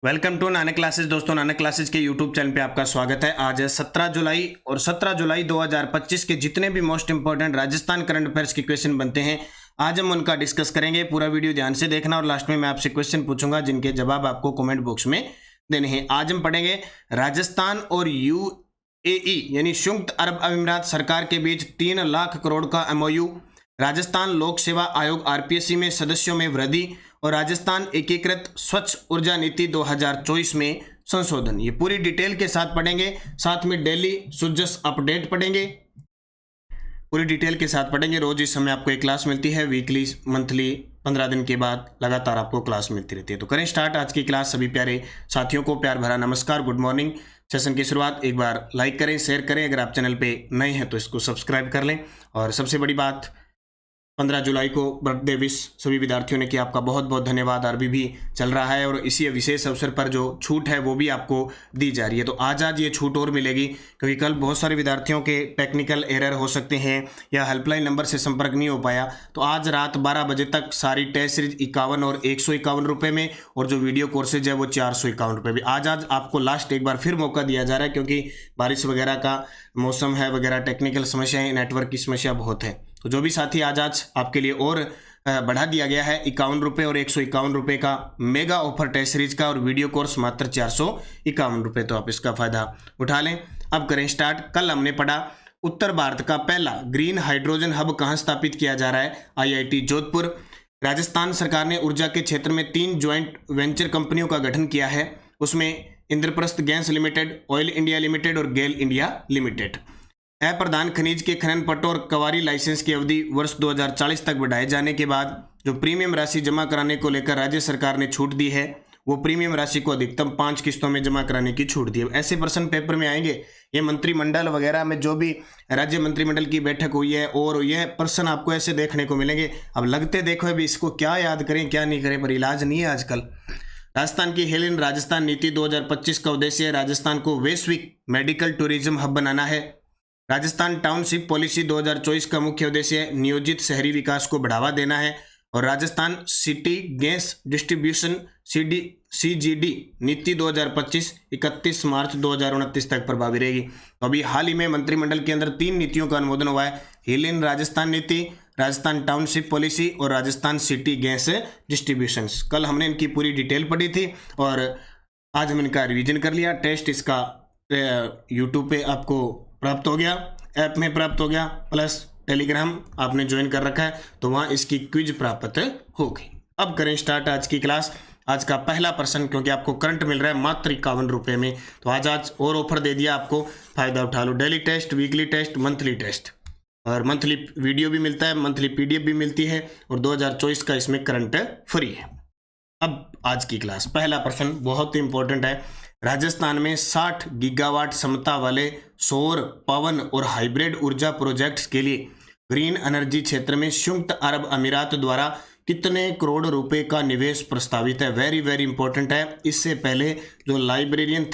Welcome to Nanak classes. दोस्तों, Nanak classes के YouTube channel पे आपका स्वागत है। आज है 17 जुलाई और 17 जुलाई 2025 के जितने भी most important Rajasthan current affairs के क्वेश्चन बनते हैं, आज हम उनका डिस्कस करेंगे। पूरा वीडियो ध्यान से देखना और लास्ट में मैं आपसे क्वेश्चन पूछूंगा जिनके जवाब आपको कमेंट बॉक्स में देने हैं। आज हम पढ़ेंगे राजस्थान और यूएई यानी संयुक्त अरब अमीरात सरकार के बीच 3 लाख करोड़ का एमओयू, राजस्थान लोक सेवा आयोग आरपीएससी में सदस्यों में वृद्धि और राजस्थान एकीकृत स्वच्छ ऊर्जा नीति 2024 में संशोधन। ये पूरी डिटेल के साथ पढ़ेंगे, साथ में डेली सुजस अपडेट पढ़ेंगे, पूरी डिटेल के साथ पढ़ेंगे। रोज इस समय आपको एक क्लास मिलती है, वीकली मंथली 15 दिन के बाद लगातार आपको क्लास मिलती रहती है। तो करें स्टार्ट आज की क्लास। सभी प्यारे साथियों को प्यार भरा नमस्कार, गुड मॉर्निंग। सेशन की शुरुआत एक बार लाइक करें, शेयर करें। अगर आप चैनल पे नए हैं तो इसको सब्सक्राइब कर लें। और सबसे बड़ी बात, 15 जुलाई को बर्थडे विश सभी विद्यार्थियों ने किया, आपका बहुत बहुत धन्यवाद। अरबी भी चल रहा है और इसी विशेष अवसर पर जो छूट है वो भी आपको दी जा रही है। तो आज ये छूट और मिलेगी, क्योंकि कल बहुत सारे विद्यार्थियों के टेक्निकल एरर हो सकते हैं या हेल्पलाइन नंबर से संपर्क नहीं हो पाया। तो आज रात 12 बजे तक सारी टेस्ट सीरीज 51 और 151 रुपये में, और जो वीडियो कोर्सेज है वो 451 रुपये में। आज आपको लास्ट एक बार फिर मौका दिया जा रहा है, क्योंकि बारिश वगैरह का मौसम है वगैरह, टेक्निकल समस्याएं, नेटवर्क की समस्या बहुत है। तो जो भी साथी आज आपके लिए और बढ़ा दिया गया है 51 रुपये और 151 रुपये का मेगा ऑफर टेस्ट सीरीज का, और वीडियो कोर्स मात्र 451 रुपये। तो आप इसका फायदा उठा लें। अब करें स्टार्ट। कल हमने पढ़ा उत्तर भारत का पहला ग्रीन हाइड्रोजन हब कहाँ स्थापित किया जा रहा है, आईआईटी जोधपुर। राजस्थान सरकार ने ऊर्जा के क्षेत्र में 3 ज्वाइंट वेंचर कंपनियों का गठन किया है, उसमें Indraprastha gas limited, oil India limited और गेल इंडिया लिमिटेड। अप्रधान खनिज के खनन पट्टों और कवारी लाइसेंस की अवधि वर्ष 2040 तक बढ़ाए जाने के बाद जो प्रीमियम राशि जमा कराने को लेकर राज्य सरकार ने छूट दी है, वो प्रीमियम राशि को अधिकतम 5 किस्तों में जमा कराने की छूट दी है। ऐसे प्रश्न पेपर में आएंगे। ये मंत्रिमंडल वगैरह में जो भी राज्य मंत्रिमंडल की बैठक हुई है, और यह प्रश्न आपको ऐसे देखने को मिलेंगे। अब लगते देखो अभी इसको क्या याद करें क्या नहीं करें, पर इलाज नहीं है आजकल। राजस्थान की हेल इन राजस्थान नीति 2025 का उद्देश्य है राजस्थान को वैश्विक मेडिकल टूरिज्म हब बनाना है। राजस्थान टाउनशिप पॉलिसी 2024 का मुख्य उद्देश्य नियोजित शहरी विकास को बढ़ावा देना है। और Rajasthan city gas distribution CGD नीति 2025 31 मार्च 2029 तक प्रभावी रहेगी। तो अभी हाल ही में मंत्रिमंडल के अंदर 3 नीतियों का अनुमोदन हुआ है, हिल इन राजस्थान नीति, राजस्थान टाउनशिप पॉलिसी और राजस्थान सिटी गैस डिस्ट्रीब्यूशन। कल हमने इनकी पूरी डिटेल पढ़ी थी और आज हम इनका रिवीजन कर लिया। टेस्ट इसका यूट्यूब पे आपको प्राप्त हो गया, ऐप में प्राप्त हो गया, प्लस टेलीग्राम आपने ज्वाइन कर रखा है तो वहाँ इसकी क्विज प्राप्त होगी। अब करें स्टार्ट आज की क्लास। आज का पहला प्रश्न, क्योंकि आपको करंट मिल रहा है मात्र 51 रुपये में, तो आज और ऑफर दे दिया आपको, फायदा उठा लो। Daily test, weekly test, monthly test, और मंथली वीडियो भी मिलता है, मंथली पीडीएफ भी मिलती है, और 2024 का इसमें करंट फ्री है। अब आज की क्लास पहला प्रश्न बहुत इंपॉर्टेंट है। राजस्थान में 60 गीगावाट क्षमता वाले सौर, पवन और हाइब्रिड ऊर्जा प्रोजेक्ट्स के लिए ग्रीन एनर्जी क्षेत्र में संयुक्त अरब अमीरात द्वारा कितने करोड़ रुपए का निवेश प्रस्तावित है। वेरी वेरी इंपॉर्टेंट है। इससे पहले जो लाइब्रेरियन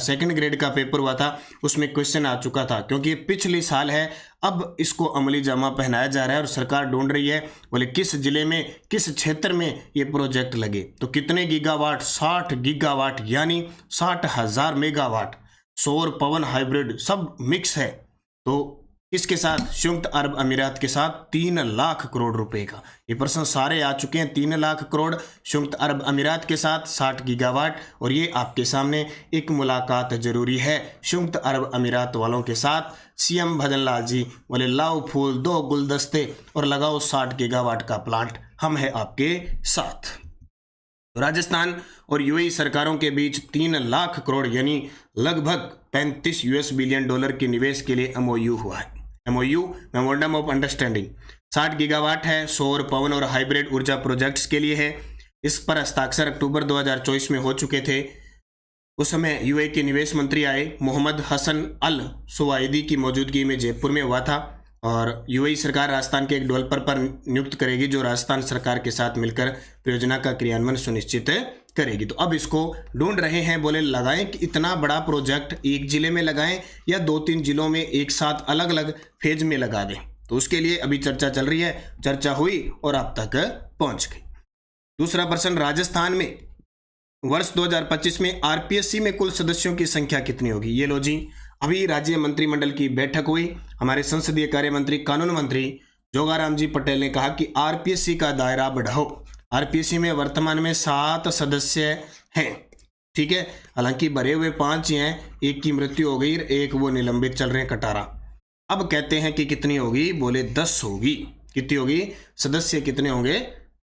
सेकंड ग्रेड का पेपर हुआ था उसमें क्वेश्चन आ चुका था, क्योंकि ये पिछले साल है। अब इसको अमली जामा पहनाया जा रहा है और सरकार ढूंढ रही है बोले किस जिले में, किस क्षेत्र में ये प्रोजेक्ट लगे। तो कितने गीगावाट, 60 गीगावाट यानी 60,000 मेगावाट, सौर, पवन, हाइब्रिड सब मिक्स है। तो इसके साथ संयुक्त अरब अमीरात के साथ 3 लाख करोड़ रुपए का, ये प्रश्न सारे आ चुके हैं। 3 लाख करोड़ संयुक्त अरब अमीरात के साथ 60 गीगावाट, और ये आपके सामने एक मुलाकात जरूरी है संयुक्त अरब अमीरात वालों के साथ। सीएम भजन लाल जी बोले लाओ फूल 2 गुलदस्ते और लगाओ 60 गीगावाट का प्लांट, हम है आपके साथ। राजस्थान और यूएई सरकारों के बीच 3 लाख करोड़ यानी लगभग 35 US बिलियन डॉलर के निवेश के लिए एमओयू हुआ है। MOU memorandum of understanding 60 gigawatt है, सौर, पवन और हाइब्रिड ऊर्जा प्रोजेक्ट्स के लिए है। इस पर हस्ताक्षर अक्टूबर 2024 में हो चुके थे। उस समय यूएई के निवेश मंत्री आए, मोहम्मद हसन अल सुवाइदी की मौजूदगी में जयपुर में हुआ था। और यूएई सरकार राजस्थान के एक डेवलपर पर नियुक्त करेगी जो राजस्थान सरकार के साथ मिलकर परियोजना का क्रियान्वयन सुनिश्चित करेगी। तो अब इसको ढूंढ रहे हैं, बोले लगाएं कि इतना बड़ा प्रोजेक्ट एक जिले में लगाएं या 2-3 जिलों में एक साथ अलग अलग फेज में लगा दें। तो उसके लिए अभी चर्चा चल रही है, चर्चा हुई और आप तक पहुंच गई। दूसरा प्रश्न, राजस्थान में वर्ष 2025 में आरपीएससी में कुल सदस्यों की संख्या कितनी होगी? ये लो जी, अभी राज्य मंत्रिमंडल की बैठक हुई। हमारे संसदीय कार्य मंत्री, कानून मंत्री जोगाराम जी पटेल ने कहा कि आरपीएससी का दायरा बढ़ाओ। आरपीएससी में वर्तमान में 7 सदस्य हैं, ठीक है। हालांकि भरे हुए 5 ही हैं, एक की मृत्यु हो गई, एक वो निलंबित चल रहे हैं, कटारा। अब कहते हैं कि कितनी होगी? बोले 10 होगी। कितनी होगी? सदस्य कितने होंगे?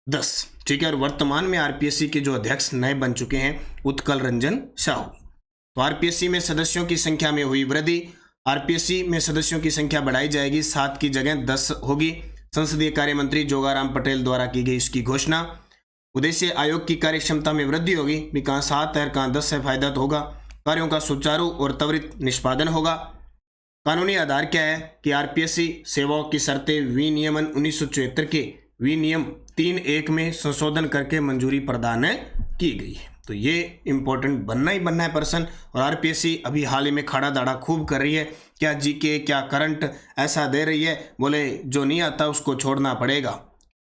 10, ठीक है। और वर्तमान में आरपीएससी के जो अध्यक्ष नए बन चुके हैं, उत्कल रंजन साहू। तो आरपीएससी में सदस्यों की संख्या में हुई वृद्धि। आरपीएससी में सदस्यों की संख्या बढ़ाई जाएगी, 7 की जगह 10 होगी। संसदीय कार्य मंत्री जोगाराम पटेल द्वारा की गई इसकी घोषणा। उद्देश्य आयोग की कार्यक्षमता में वृद्धि होगी। भी कहाँ 7 है, कहाँ 10 है, फायदा तो होगा। कार्यों का सुचारू और त्वरित निष्पादन होगा। कानूनी आधार क्या है कि आरपीएससी सेवाओं की शर्तें विनियमन 1974 के विनियम 3(1) में संशोधन करके मंजूरी प्रदान की गई है। तो ये इंपॉर्टेंट बनना ही बनना है प्रश्न। और आरपीएससी अभी हाल ही में खाड़ा दाड़ा खूब कर रही है, क्या जीके क्या करंट ऐसा दे रही है, बोले जो नहीं आता उसको छोड़ना पड़ेगा।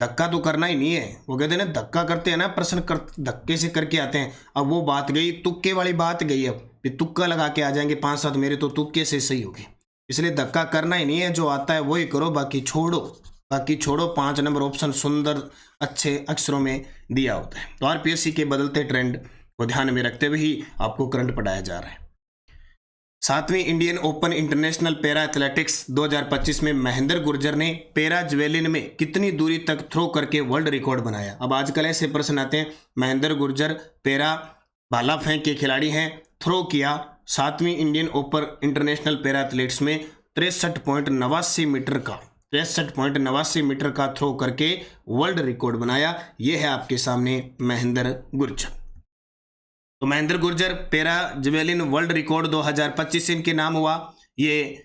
धक्का तो करना ही नहीं है, वो कहते हैं ना धक्का करते हैं ना, प्रश्न कर धक्के से करके आते हैं। अब वो बात गई, तुक्के वाली बात गई। अब तुक्का लगा के आ जाएंगे 5-7, मेरे तो तुक्के से सही होगी। इसलिए धक्का करना ही नहीं है, जो आता है वही करो, बाकी छोड़ो। 5 नंबर ऑप्शन सुंदर अच्छे अक्षरों में दिया होता है। तो आरपीएससी के बदलते ट्रेंड को ध्यान में रखते हुए ही आपको करंट पढ़ाया जा रहा है। 7वीं Indian open international para athletics 2025 में महेंद्र गुर्जर ने पैरा ज्वेलिन में कितनी दूरी तक थ्रो करके वर्ल्ड रिकॉर्ड बनाया? अब आजकल ऐसे प्रश्न आते हैं। महेंद्र गुर्जर पैरा भाला फेंक के खिलाड़ी हैं, थ्रो किया 7वीं Indian open international para athletics में 63.89 मीटर का थ्रो करके वर्ल्ड रिकॉर्ड बनाया। यह है आपके सामने महेंद्र गुर्जर। तो Mahendra Gurjar para javelin world record 2025 इनके नाम हुआ। ये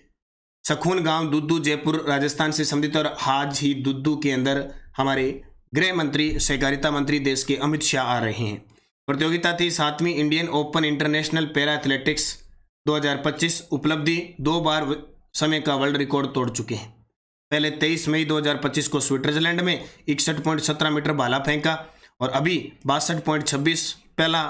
सखून गांव दुद्दू, जयपुर, राजस्थान से संबंधित। और आज ही दुद्दू के अंदर हमारे गृह मंत्री, सहकारिता मंत्री देश के अमित शाह आ रहे हैं। प्रतियोगिता थी 7वीं Indian open international para athletics 2025। उपलब्धि 2 बार समय का वर्ल्ड रिकॉर्ड तोड़ चुके हैं। पहले 23 मई 2025 को स्विट्जरलैंड में 61.17 मीटर भाला फेंका, और अभी 62.26 पहला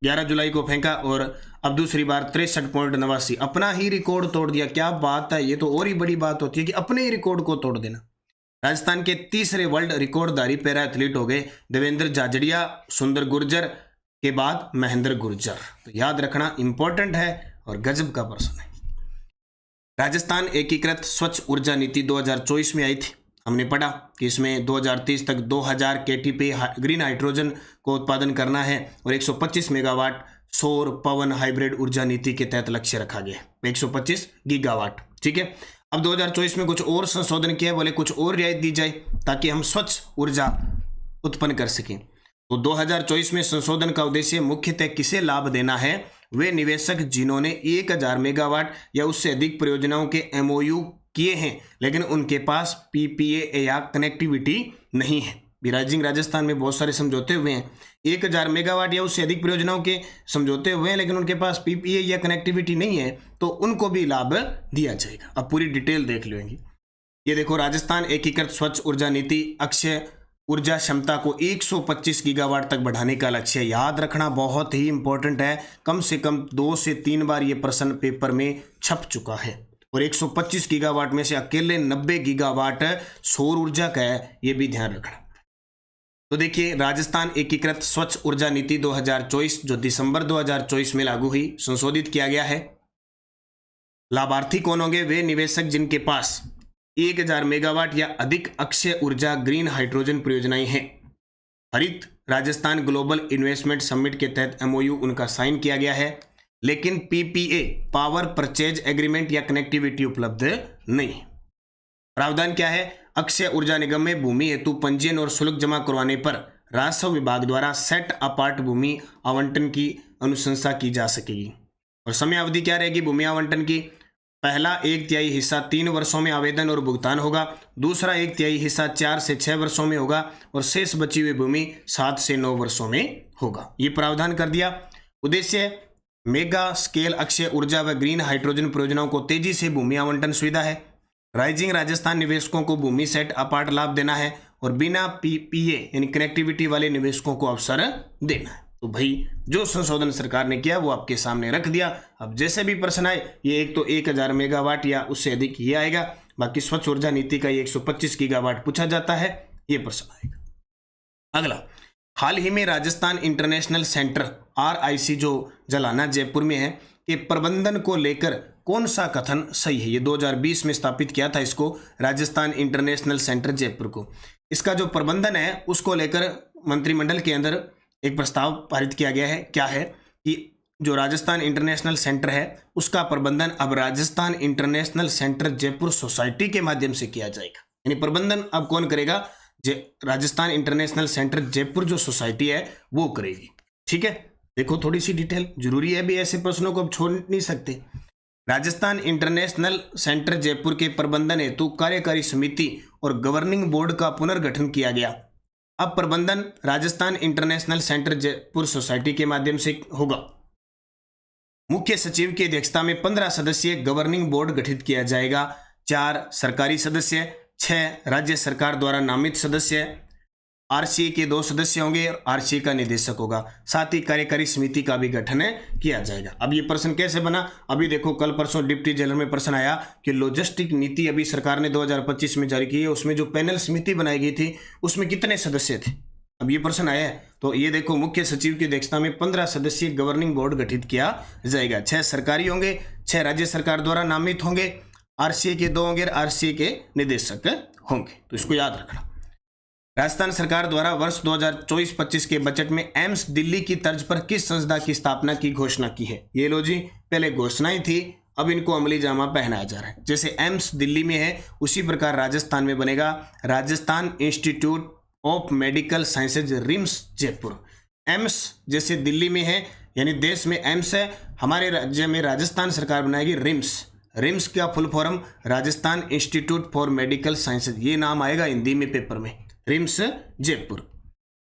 11 जुलाई को फेंका, और अब दूसरी बार 63.89 अपना ही रिकॉर्ड तोड़ दिया। क्या बात है, ये तो और ही बड़ी बात होती है कि अपने ही रिकॉर्ड को तोड़ देना। राजस्थान के तीसरे वर्ल्ड रिकॉर्डधारी पैरा एथलीट हो गए देवेंद्र जाजड़िया, सुंदर गुर्जर के बाद महेंद्र गुर्जर। तो याद रखना इंपॉर्टेंट है और गजब का प्रश्न है। राजस्थान एकीकृत स्वच्छ ऊर्जा नीति 2024 में आई थी। हमने पढ़ा कि इसमें 2030 तक 2000 केटीपी ग्रीन हाइड्रोजन को उत्पादन करना है, और 125 मेगावाट सौर पवन हाइब्रिड ऊर्जा नीति के तहत लक्ष्य रखा गया, 125 गीगावाट, ठीक है। अब 2024 में कुछ और संशोधन किया, बोले कुछ और रियायत दी जाए ताकि हम स्वच्छ ऊर्जा उत्पन्न कर सकें। तो 2024 में संशोधन का उद्देश्य मुख्यतः किसे लाभ देना है? वे निवेशक जिन्होंने 1000 मेगावाट या उससे अधिक परियोजनाओं के एमओयू किए हैं लेकिन उनके पास पीपीए या कनेक्टिविटी नहीं है। राइजिंग राजस्थान में बहुत सारे समझौते हुए हैं, 1000 मेगावाट या उससे अधिक परियोजनाओं के समझौते हुए हैं, लेकिन उनके पास पीपीए या कनेक्टिविटी नहीं है, तो उनको भी लाभ दिया जाएगा। अब पूरी डिटेल देख लेंगे। ये देखो, राजस्थान एकीकृत स्वच्छ ऊर्जा नीति अक्षय ऊर्जा क्षमता को 125 गीगावाट तक बढ़ाने का लक्ष्य। याद रखना बहुत ही इंपॉर्टेंट है, कम से कम 2 से 3 बार ये प्रश्न पेपर में छप चुका है। और 125 गीगावाट में से अकेले 90 गीगावाट सौर ऊर्जा का है, ये भी ध्यान रखना। तो देखिए, राजस्थान एकीकृत स्वच्छ ऊर्जा नीति 2024 जो दिसंबर 2024 में लागू हुई, संशोधित किया गया है। लाभार्थी कौन होंगे? वे निवेशक जिनके पास 1000 मेगावाट या अधिक अक्षय ऊर्जा ग्रीन हाइड्रोजन परियोजनाएं हैं। हरित राजस्थान ग्लोबल इन्वेस्टमेंट समिट के तहत एमओयू उनका साइन किया गया है, लेकिन पीपीए पावर परचेज एग्रीमेंट या कनेक्टिविटी उपलब्ध नहीं। प्रावधान क्या है? अक्षय ऊर्जा निगम में भूमि हेतु पंजीयन और शुल्क जमा करवाने पर राजस्व विभाग द्वारा सेट अपार्ट भूमि आवंटन की अनुशंसा की जा सकेगी। और समय अवधि क्या रहेगी भूमि आवंटन की? पहला 1/3 हिस्सा 3 वर्षों में आवेदन और भुगतान होगा, दूसरा 1/3 हिस्सा 4 से 6 वर्षों में होगा, और शेष बची हुई भूमि 7 से 9 वर्षों में होगा। ये प्रावधान कर दिया। उद्देश्य मेगा स्केल अक्षय ऊर्जा व ग्रीन हाइड्रोजन परियोजनाओं को तेजी से भूमि आवंटन सुविधा है। राइजिंग राजस्थान निवेशकों को भूमि सेट अपार्ट लाभ देना है, और बिना पीपीए यानी कनेक्टिविटी वाले निवेशकों को अवसर देना है। तो भाई जो संशोधन सरकार ने किया वो आपके सामने रख दिया। अब जैसे भी प्रश्न आए, ये एक तो 1000 मेगावाट या उससे अधिक ये आएगा, बाकी स्वच्छ ऊर्जा नीति का ये 125 गीगावाट पूछा जाता है, ये प्रश्न आएगा। अगला, हाल ही में राजस्थान इंटरनेशनल सेंटर RIC जो जलाना जयपुर में है के प्रबंधन को लेकर कौन सा कथन सही है? ये 2020 में स्थापित किया था इसको, राजस्थान इंटरनेशनल सेंटर जयपुर को। इसका जो प्रबंधन है उसको लेकर मंत्रिमंडल के अंदर एक प्रस्ताव पारित किया गया है। क्या है कि जो राजस्थान इंटरनेशनल सेंटर है उसका प्रबंधन अब Rajasthan international centre Jaipur society के माध्यम से किया जाएगा। यानी प्रबंधन अब कौन करेगा? राजस्थान इंटरनेशनल सेंटर जयपुर जो सोसाइटी है वो करेगी। ठीक है, देखो थोड़ी सी डिटेल जरूरी है भी, ऐसे प्रश्नों को अब छोड़ नहीं सकते। राजस्थान इंटरनेशनल सेंटर जयपुर के प्रबंधन हेतु कार्यकारी समिति और गवर्निंग बोर्ड का पुनर्गठन किया गया। अब प्रबंधन Rajasthan international centre Jaipur society के माध्यम से होगा। मुख्य सचिव की अध्यक्षता में 15 सदस्यीय गवर्निंग बोर्ड गठित किया जाएगा। 4 सरकारी सदस्य, 6 राज्य सरकार द्वारा नामित सदस्य, RCA के 2 सदस्य होंगे और RCA का निदेशक होगा। साथ ही कार्यकारी समिति का भी गठन किया जाएगा। अब ये प्रश्न कैसे बना? अभी देखो कल परसों डिप्टी जेलर में प्रश्न आया कि लॉजिस्टिक नीति अभी सरकार ने 2025 में जारी की है, उसमें जो पैनल समिति बनाई गई थी उसमें कितने सदस्य थे? अब ये प्रश्न आया है, तो ये देखो मुख्य सचिव की अध्यक्षता में 15 सदस्यीय गवर्निंग बोर्ड गठित किया जाएगा। 6 सरकारी होंगे, 6 राज्य सरकार द्वारा नामित होंगे, RCA के 2 होंगे, RCA के निदेशक होंगे। तो इसको याद रखना। राजस्थान सरकार द्वारा वर्ष 2024-25 के बजट में एम्स दिल्ली की तर्ज पर किस संस्था की स्थापना की घोषणा की है? ये लो जी, पहले घोषणाएं थी, अब इनको अमली जामा पहनाया जा रहा है। जैसे एम्स दिल्ली में है उसी प्रकार राजस्थान में बनेगा Rajasthan institute of medical sciences RIMS Jaipur. AIIMS जैसे दिल्ली में है यानी देश में एम्स है, हमारे राज्य में राजस्थान सरकार बनाएगी रिम्स। रिम्स का full form Rajasthan institute for medical sciences, ये नाम आएगा हिंदी में पेपर में, रिम्स जयपुर।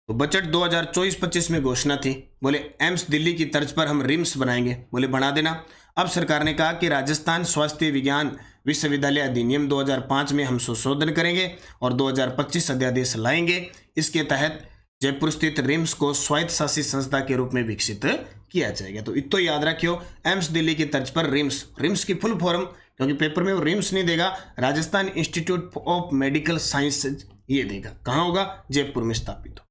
तो बजट 2024-25 में घोषणा थी, बोले एम्स दिल्ली की तर्ज पर हम रिम्स बनाएंगे, बोले बना देना। अब सरकार ने कहा कि राजस्थान स्वास्थ्य विज्ञान विश्वविद्यालय अधिनियम 2005 में हम संशोधन करेंगे और 2025 अध्यादेश लाएंगे। इसके तहत जयपुर स्थित रिम्स को स्वायत्त शासित संस्था के रूप में विकसित किया जाएगा। तो इतना याद रखियो, एम्स दिल्ली की तर्ज पर रिम्स, रिम्स की फुल फॉर्म, क्योंकि पेपर में वो रिम्स नहीं देगा, Rajasthan institute of medical science ये देगा। कहाँ होगा? जयपुर में स्थापित हो।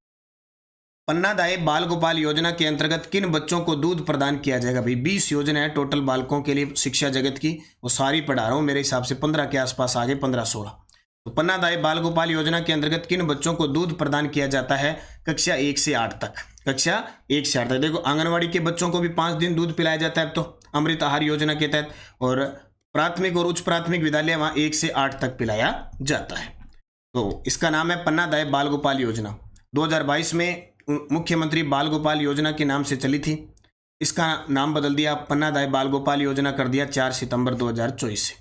पन्नादाय बाल गोपाल योजना के अंतर्गत किन बच्चों को दूध प्रदान किया जाएगा? भाई 20 योजना है टोटल बालकों के लिए शिक्षा जगत की, वो सारी पढ़ा रहा हूँ, मेरे हिसाब से 15 के आसपास आगे, 15-16। तो पन्नादाय बाल गोपाल योजना के अंतर्गत किन बच्चों को दूध प्रदान किया जाता है? कक्षा 1 से 8 तक, कक्षा 1 से 8 तक। देखो आंगनवाड़ी के बच्चों को भी 5 दिन दूध पिलाया जाता है अब तो अमृत आहार योजना के तहत, और प्राथमिक और उच्च प्राथमिक विद्यालय वहाँ 1 से 8 तक पिलाया जाता है। तो इसका नाम है पन्नादाय बाल गोपाल योजना। 2022 में मुख्यमंत्री बाल गोपाल योजना के नाम से चली थी, इसका नाम बदल दिया, पन्नादाय बाल गोपाल योजना कर दिया 4 सितंबर 2024 से।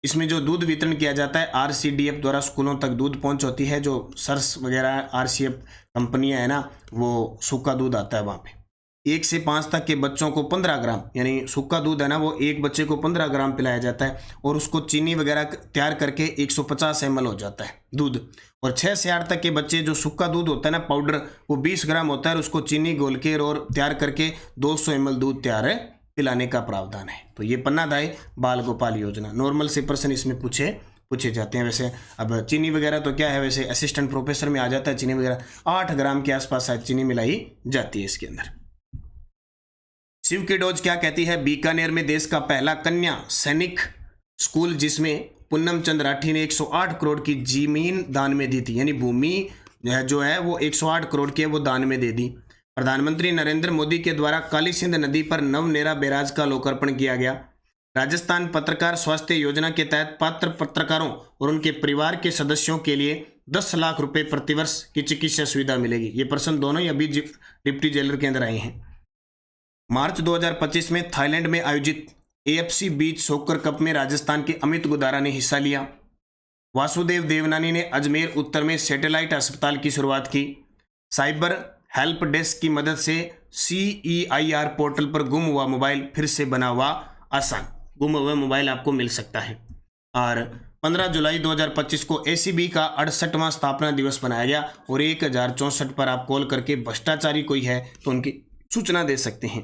इसमें जो दूध वितरण किया जाता है RCDF द्वारा स्कूलों तक दूध पहुंच होती है, जो सर्स वगैरह RCF कंपनियां है ना, वो सूखा दूध आता है वहाँ पे। 1 से 5 तक के बच्चों को 15 ग्राम, यानी सूखा दूध है ना, वो एक बच्चे को 15 ग्राम पिलाया जाता है, और उसको चीनी वगैरह तैयार करके 150 ml हो जाता है दूध। और 6 से 8 तक के बच्चे जो सूखा दूध होता है ना पाउडर, वो 20 ग्राम होता है, और उसको चीनी घोल के और तैयार करके 200 ml दूध तैयार है पिलाने का प्रावधान है। तो ये पन्नादाय बाल गोपाल योजना, नॉर्मल से प्रश्न इसमें पूछे जाते हैं। वैसे अब चीनी वगैरह तो क्या है, वैसे असिस्टेंट प्रोफेसर में आ जाता है चीनी वगैरह, 8 ग्राम के आसपास शायद चीनी मिलाई जाती है इसके अंदर। शिव की डोज क्या कहती है? बीकानेर में देश का पहला कन्या सैनिक स्कूल, जिसमें पुन्नम चंद राठी ने 108 करोड़ की जमीन दान में दी थी, यानी भूमि जो है वो 108 करोड़ की वो दान में दे दी। प्रधानमंत्री नरेंद्र मोदी के द्वारा काली सिंध नदी पर नवनेरा बैराज का लोकार्पण किया गया। राजस्थान पत्रकार स्वास्थ्य योजना के तहत पात्र पत्रकारों और उनके परिवार के सदस्यों के लिए 10 लाख रुपए प्रतिवर्ष की चिकित्सा सुविधा मिलेगी। ये प्रश्न दोनों ही अभी डिप्टी जेलर के अंदर आए हैं। मार्च 2025 में थाईलैंड में आयोजित AFC बीच सॉकर कप में राजस्थान के अमित गुदारा ने हिस्सा लिया। वासुदेव देवनानी ने अजमेर उत्तर में सैटेलाइट अस्पताल की शुरुआत की। साइबर हेल्प डेस्क की मदद से CEIR पोर्टल पर गुम हुआ मोबाइल फिर से बना हुआ आसान, गुम हुआ मोबाइल आपको मिल सकता है। और 15 जुलाई 2025 को एसीबी का 68वां स्थापना दिवस मनाया गया और 1064 पर आप कॉल करके भ्रष्टाचारी कोई है तो उनकी सूचना दे सकते हैं।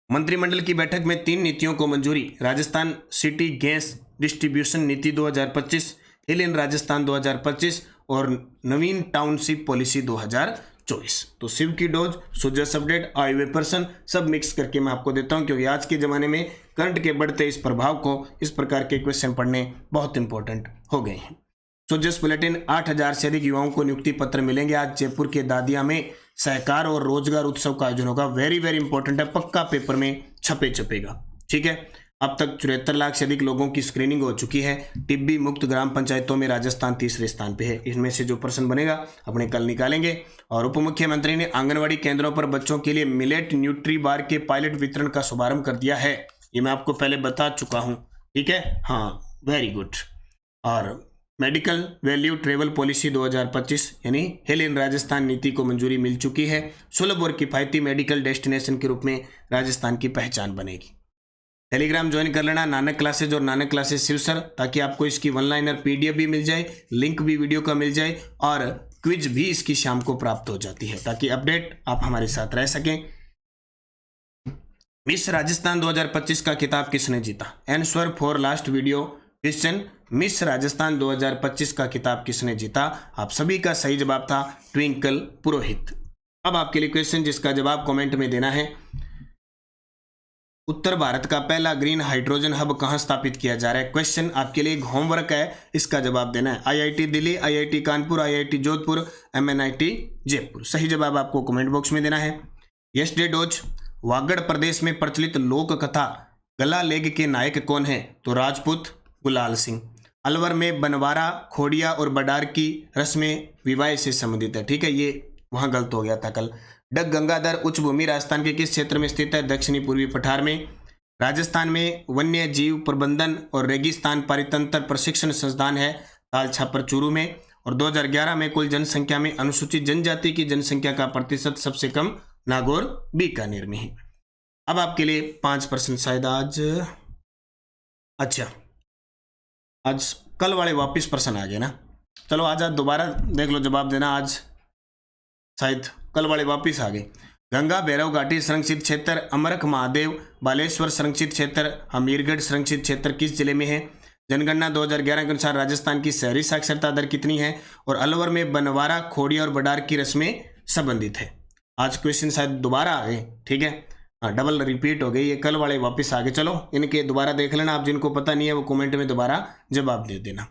मंत्रिमंडल की बैठक में 3 नीतियों को मंजूरी, राजस्थान सिटी गैस डिस्ट्रीब्यूशन नीति 2025, हिल इन राजस्थान 2025 और नवीन टाउनशिप पॉलिसी 2024। तो शिव की डोज, सुजस अपडेट, आईवे पर्सन सब मिक्स करके मैं आपको देता हूं, क्योंकि आज के ज़माने में करंट के बढ़ते इस प्रभाव को इस प्रकार के क्वेश्चन पढ़ने बहुत इंपॉर्टेंट हो गए हैं। सुजस बुलेटिन, 8000 से अधिक युवाओं को नियुक्ति पत्र मिलेंगे। आज जयपुर के दादिया में सहकार और रोजगार उत्सव का आयोजन होगा। वेरी वेरी इंपॉर्टेंट है, पक्का पेपर में छपेगा। ठीक है, अब तक 74 लाख से अधिक लोगों की स्क्रीनिंग हो चुकी है। टिब्बी मुक्त ग्राम पंचायतों में राजस्थान तीसरे स्थान पे है। इसमें से जो प्रश्न बनेगा अपने कल निकालेंगे। और उप मुख्यमंत्री ने आंगनबाड़ी केंद्रों पर बच्चों के लिए मिलेट न्यूट्री बार के पायलट वितरण का शुभारंभ कर दिया है। ये मैं आपको पहले बता चुका हूँ। ठीक है, हाँ, वेरी गुड। और मेडिकल वैल्यू ट्रेवल पॉलिसी 2025 यानी हिल इन राजस्थान नीति को मंजूरी मिल चुकी है। सुलभ और किफायती मेडिकल डेस्टिनेशन के रूप में राजस्थान की पहचान बनेगी। टेलीग्राम ज्वाइन कर लेना, नानक क्लासेज और नानक क्लासेज शिवसर, ताकि आपको इसकी वन लाइनर पीडीएफ भी मिल जाए, लिंक भी वीडियो का मिल जाए और क्विज भी इसकी शाम को प्राप्त हो जाती है, ताकि अपडेट आप हमारे साथ रह सकें। मिस राजस्थान 2025 का खिताब किसने जीता? Answer for last video question, miss Rajasthan 2025 का खिताब किसने जीता? आप सभी का सही जवाब था ट्विंकल पुरोहित। अब आपके लिए क्वेश्चन जिसका जवाब कमेंट में देना है। उत्तर भारत का पहला ग्रीन हाइड्रोजन हब कहां स्थापित किया जा रहा है? क्वेश्चन आपके लिए एक होमवर्क है, इसका जवाब देना है। IIT Delhi, IIT Kanpur, IIT Jodhpur, MNIT Jaipur. सही जवाब आपको कमेंट बॉक्स में देना है। यस्टरडे डोज, वागड़ प्रदेश में प्रचलित लोक कथा गला लेग के नायक कौन है? तो राजपूत गुलाल सिंह। अलवर में बनवारा, खोड़िया और बडार की रस्में विवाह से संबंधित है। ठीक है, ये वहां गलत हो गया था कल। डग गंगाधर उच्च भूमि राजस्थान के किस क्षेत्र में स्थित है? दक्षिणी पूर्वी पठार में। राजस्थान में वन्य जीव प्रबंधन और रेगिस्तान पारितंत्र प्रशिक्षण संस्थान है ताल छापर चूरू में। और 2011 में कुल जनसंख्या में अनुसूचित जनजाति की जनसंख्या का प्रतिशत सबसे कम नागौर बीकानेर में है। अब आपके लिए 5% शायद आज, अच्छा आज कल वाले वापस प्रश्न आ गए ना। चलो आज दोबारा देख लो, जवाब देना। आज शायद कल वाले वापस आ गए। गंगा भैरव घाटी संरक्षित क्षेत्र, अमरख महादेव बालेश्वर संरक्षित क्षेत्र, हमीरगढ़ संरक्षित क्षेत्र किस जिले में है? जनगणना 2011 के अनुसार राजस्थान की शहरी साक्षरता दर कितनी है? और अलवर में बनवारा, खोड़िया और बडार की रस्में संबंधित है। आज क्वेश्चन शायद दोबारा आ गए। ठीक है, हाँ, डबल रिपीट हो गई, ये कल वाले वापस आ गए। चलो इनके दोबारा देख लेना। आप जिनको पता नहीं है वो कमेंट में दोबारा जवाब दे देना।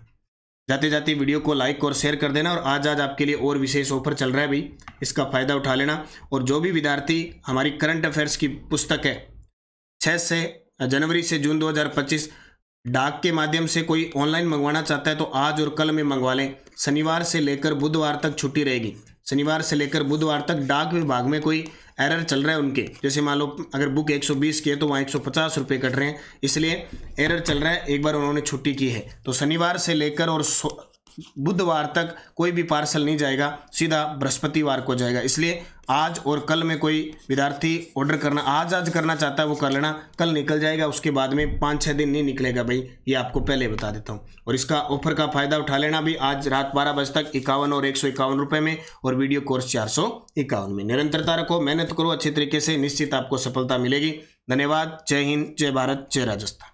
जाते जाते वीडियो को लाइक और शेयर कर देना। और आज आपके लिए और विशेष ऑफर चल रहा है भाई, इसका फ़ायदा उठा लेना। और जो भी विद्यार्थी हमारी करंट अफेयर्स की पुस्तक है 6 जनवरी से जून 2025 डाक के माध्यम से कोई ऑनलाइन मंगवाना चाहता है तो आज और कल में मंगवा लें। शनिवार से लेकर बुधवार तक छुट्टी रहेगी। शनिवार से लेकर बुधवार तक डाक विभाग में कोई एरर चल रहा है उनके, जैसे मान लो अगर बुक 120 की है तो वहाँ 150 रुपये कट रहे हैं, इसलिए एरर चल रहा है। एक बार उन्होंने छुट्टी की है तो शनिवार से लेकर और बुधवार तक कोई भी पार्सल नहीं जाएगा, सीधा बृहस्पतिवार को जाएगा। इसलिए आज और कल में कोई विद्यार्थी ऑर्डर करना आज करना चाहता है वो कर लेना, कल निकल जाएगा। उसके बाद में 5-6 दिन नहीं निकलेगा भाई, ये आपको पहले बता देता हूँ। और इसका ऑफर का फायदा उठा लेना भी। आज रात 12 बजे तक 51 और 151 रुपये में, और वीडियो कोर्स 451 में। निरंतरता रखो, मेहनत करो अच्छे तरीके से, निश्चित आपको सफलता मिलेगी। धन्यवाद। जय हिंद, जय भारत, जय राजस्थान।